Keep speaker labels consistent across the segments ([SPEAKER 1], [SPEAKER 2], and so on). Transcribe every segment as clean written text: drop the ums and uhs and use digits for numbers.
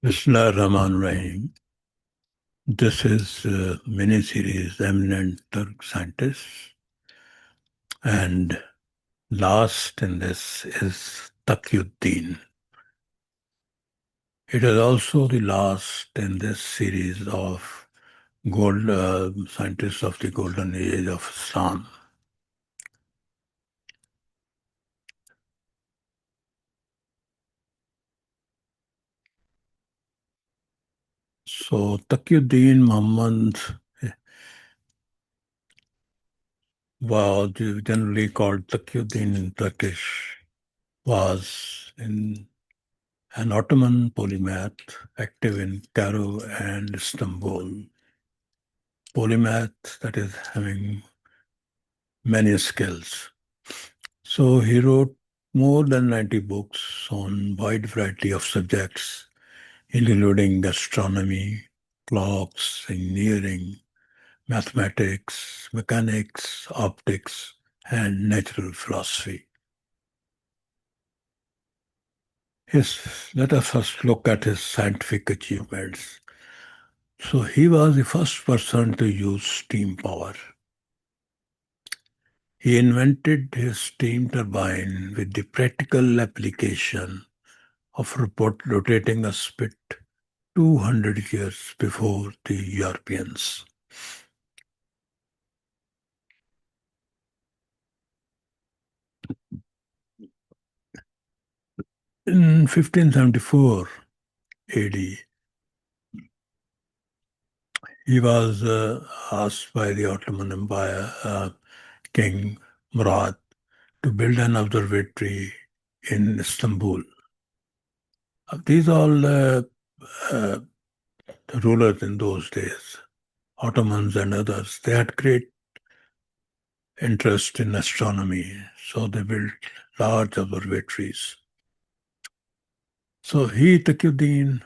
[SPEAKER 1] Bismillah Rahman Rahim. This is a mini-series Eminent Turk scientists, and last in this is Takiyuddin. It is also the last in this series of gold scientists of the golden age of Islam. So Takiyuddin Muhammad was generally called Takiyuddin in Turkish, was an Ottoman polymath active in Cairo and Istanbul. Polymath, that is having many skills. So he wrote more than 90 books on wide variety of subjects, including astronomy, clocks, engineering, mathematics, mechanics, optics, and natural philosophy. Let us first look at his scientific achievements. So he was the first person to use steam power. He invented his steam turbine with the practical application of rotating a spit 200 years before the Europeans. In 1574 AD, he was asked by the Ottoman Empire King Murad to build an observatory in Istanbul. These all uh, rulers in those days, Ottomans and others, they had great interest in astronomy, so they built large observatories. So he, Takiyuddin,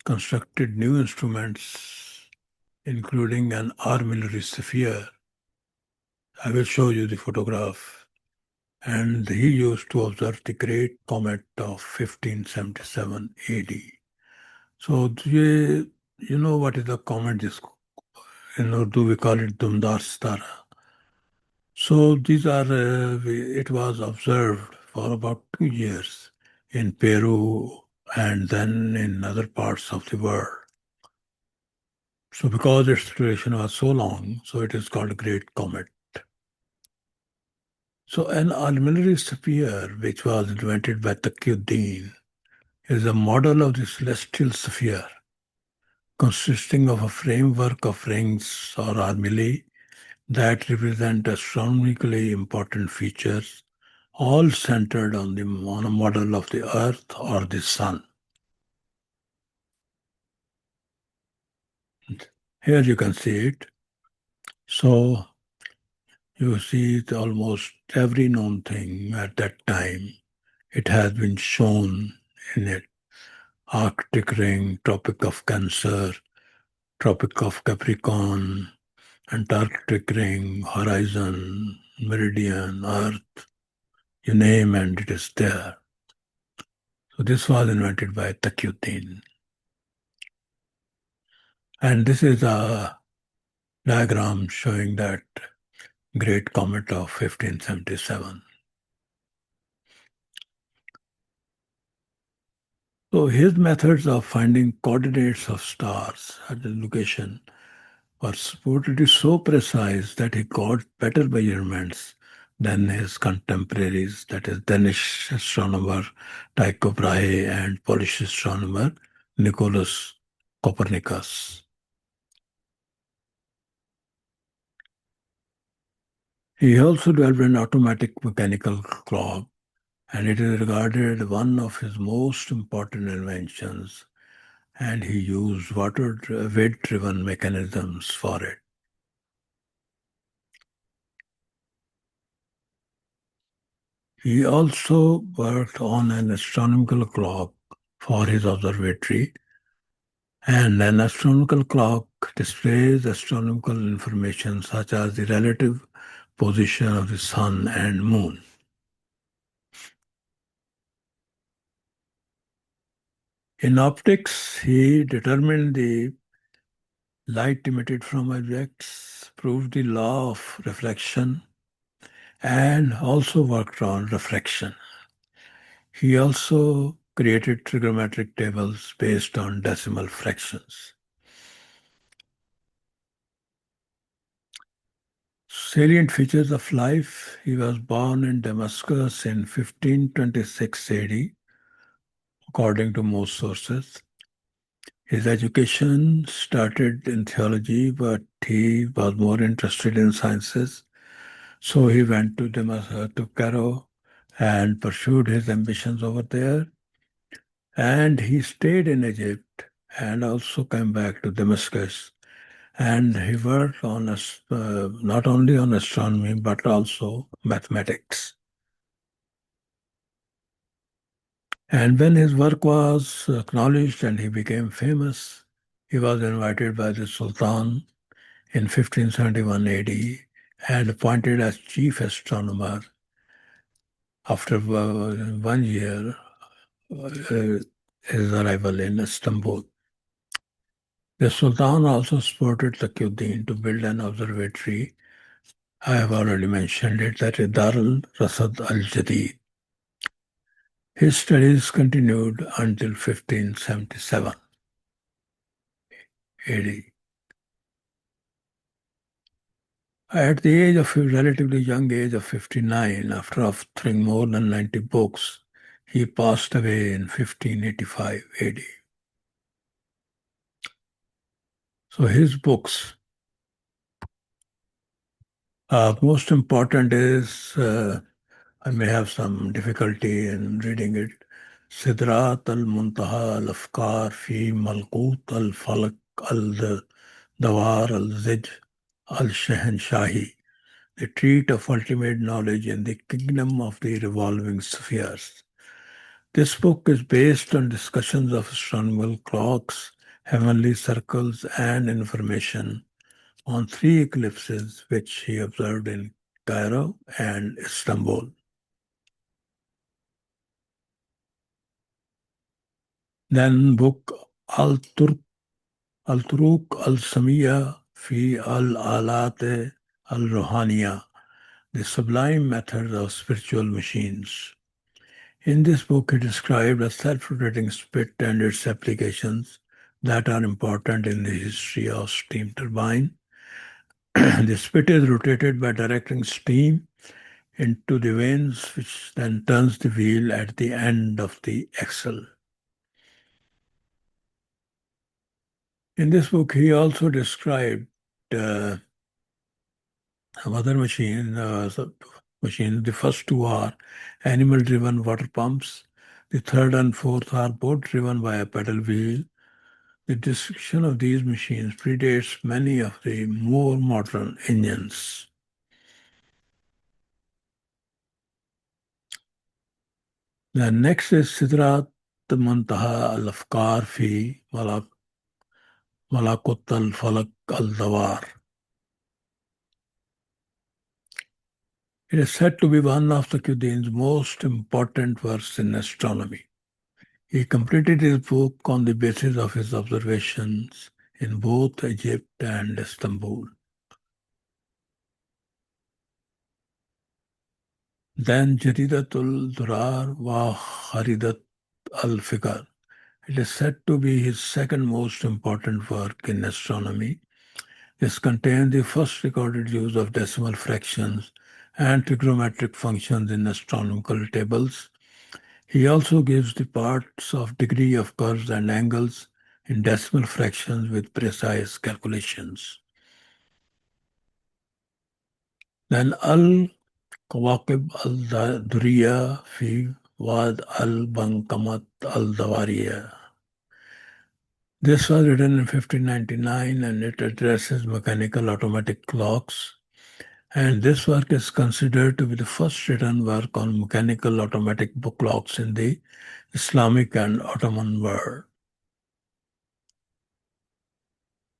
[SPEAKER 1] constructed new instruments, including an armillary sphere. I will show you the photograph. And he used to observe the great comet of 1577 AD. So, you know what is the comet? In Urdu, we call it Dumdar Stara. So it was observed for about 2 years in Peru and then in other parts of the world. So because its duration was so long, so it is called Great Comet. So an armillary sphere, which was invented by Takiyuddin, is a model of the celestial sphere consisting of a framework of rings or armillae that represent astronomically important features, all centered on a model of the Earth or the Sun. Here you can see it. So you see almost every known thing at that time. It has been shown in it. Arctic ring, Tropic of Cancer, Tropic of Capricorn, Antarctic ring, horizon, meridian, Earth, you name and it is there. So this was invented by Takiyuddin. And this is a diagram showing that great comet of 1577. So his methods of finding coordinates of stars at the location were supposedly so precise that he got better measurements than his contemporaries, that is Danish astronomer Tycho Brahe and Polish astronomer Nicholas Copernicus. He also developed an automatic mechanical clock, and it is regarded one of his most important inventions, and he used weight-driven mechanisms for it. He also worked on an astronomical clock for his observatory, and an astronomical clock displays astronomical information such as the relative position of the sun and moon. In optics, he determined the light emitted from objects, proved the law of reflection, and also worked on refraction. He also created trigonometric tables based on decimal fractions. Salient features of life. He was born in Damascus in 1526 AD, according to most sources. His education started in theology, but he was more interested in sciences. So he went to to Cairo and pursued his ambitions over there. And he stayed in Egypt and also came back to Damascus. And he worked on not only on astronomy but also mathematics. And when his work was acknowledged and he became famous, he was invited by the Sultan in 1571 AD and appointed as chief astronomer after 1 year his arrival in Istanbul. The Sultan also supported Takiyuddin to build an observatory. I have already mentioned it, that is Darul Rasad al-Jadid. His studies continued until 1577 AD. At the age of relatively young age of 59, after authoring more than 90 books, he passed away in 1585 AD. So his books, most important is, I may have some difficulty in reading it, Sidrat al-Muntaha al-Afkar fi Malkut al-Falak al-Dawar al-Zij al-Shahanshahi, the treat of ultimate knowledge in the kingdom of the revolving spheres. This book is based on discussions of astronomical clocks, heavenly circles, and information on three eclipses which he observed in Cairo and Istanbul. Then book Al-Turk Al-Samiya fi Al-Alat Al-Ruhaniya, the sublime methods of spiritual machines. In this book, he described a self-rotating spit and its applications that are important in the history of steam turbine. The spit is rotated by directing steam into the vanes, which then turns the wheel at the end of the axle. In this book, he also described uh, other machines. The first two are animal-driven water pumps. The third and fourth are both driven by a pedal wheel. The description of these machines predates many of the more modern engines. The next is Sidrat Muntaha al-Afkar fi Malakut al-Falak al-Dawar. It is said to be one of Takiyuddin's most important works in astronomy. He completed his book on the basis of his observations in both Egypt and Istanbul. Then Jaridatul Durar wa Kharidat al-Fikr. It is said to be his second most important work in astronomy. This contains the first recorded use of decimal fractions and trigonometric functions in astronomical tables. He also gives the parts of degree of curves and angles in decimal fractions with precise calculations. Then Al-Kawakib al-Duriya fi Wad al-Bankamat al-Dawariya. This was written in 1599 and it addresses mechanical automatic clocks. And this work is considered to be the first written work on mechanical automatic book clocks in the Islamic and Ottoman world.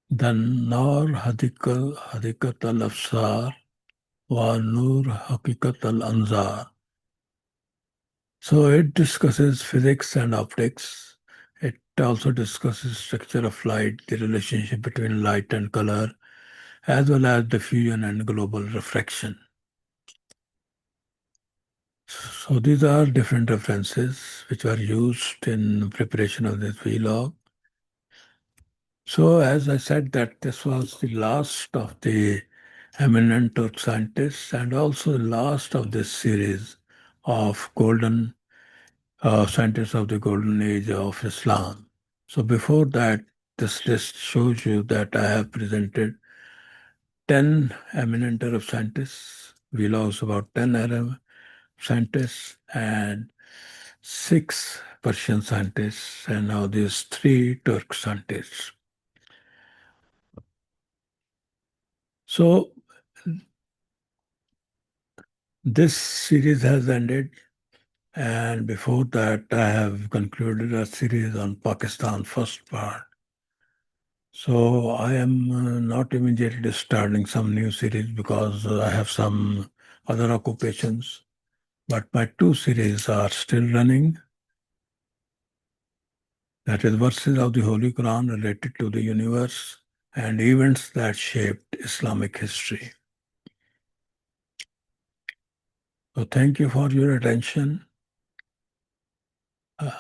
[SPEAKER 1] Then Nur Hadikat al-Afsar wa Nur Hakikat al-Anzar. So it discusses physics and optics. It also discusses structure of light, the relationship between light and color, as well as diffusion and global refraction. So these are different references which were used in preparation of this vlog. So as I said that this was the last of the eminent Turk scientists and also the last of this series of golden scientists of the golden age of Islam. So before that, this list shows you that I have presented 10 eminent Arab scientists. We lost about 10 Arab scientists and 6 Persian scientists, and now there's 3 Turk scientists. So this series has ended, and before that, I have concluded a series on Pakistan first part. So I am not immediately starting some new series because I have some other occupations. But my 2 series are still running. That is verses of the Holy Quran related to the universe and events that shaped Islamic history. So thank you for your attention.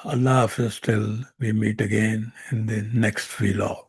[SPEAKER 1] Allah Hafiz till we meet again in the next vlog.